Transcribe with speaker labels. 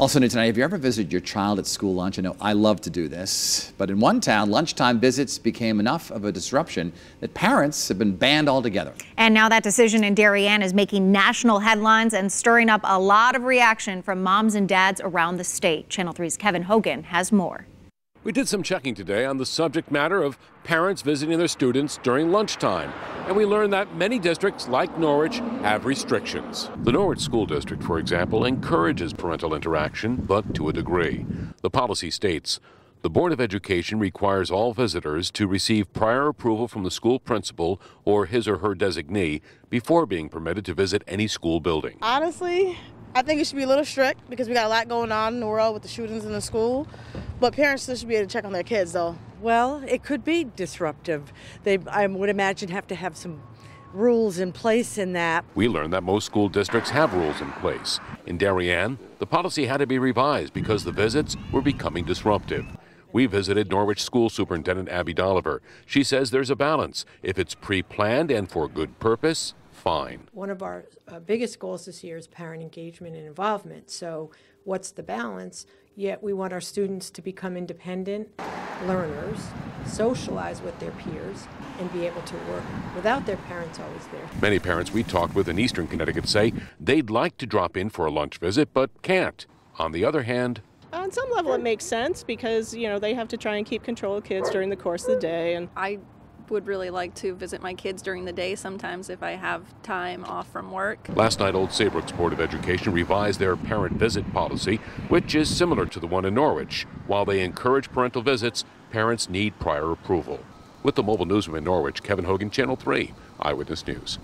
Speaker 1: Also new tonight, have you ever visited your child at school lunch? I know I love to do this, but in one town, lunchtime visits became enough of a disruption that parents have been banned altogether. And now that decision in Darien is making national headlines and stirring up a lot of reaction from moms and dads around the state. Channel 3's Kevin Hogan has more.
Speaker 2: We did some checking today on the subject matter of parents visiting their students during lunchtime, and we learned that many districts like Norwich have restrictions. The Norwich School District, for example, encourages parental interaction, but to a degree. The policy states, the Board of Education requires all visitors to receive prior approval from the school principal or his or her designee before being permitted to visit any school building.
Speaker 3: Honestly, I think it should be a little strict because we got a lot going on in the world with the shootings in the school. But parents still should be able to check on their kids, though.
Speaker 4: Well, it could be disruptive. They, I would imagine, have to have some rules in place in that.
Speaker 2: We learned that most school districts have rules in place. In Darien, the policy had to be revised because the visits were becoming disruptive. We visited Norwich School Superintendent Abby Dolliver. She says there's a balance. If it's pre-planned and for good purpose, fine.
Speaker 5: One of our biggest goals this year is parent engagement and involvement. So what's the balance? Yet we want our students to become independent learners, socialize with their peers, and be able to work without their parents always there.
Speaker 2: Many parents we talked with in eastern Connecticut say they'd like to drop in for a lunch visit, but can't. On the other hand,
Speaker 6: on some level it makes sense because, you know, they have to try and keep control of kids during the course of the day. And
Speaker 7: I would really like to visit my kids during the day sometimes if I have time off from work.
Speaker 2: Last night, Old Saybrook's Board of Education revised their parent visit policy, which is similar to the one in Norwich. While they encourage parental visits, parents need prior approval. With the Mobile Newsroom in Norwich, Kevin Hogan, Channel 3 Eyewitness News.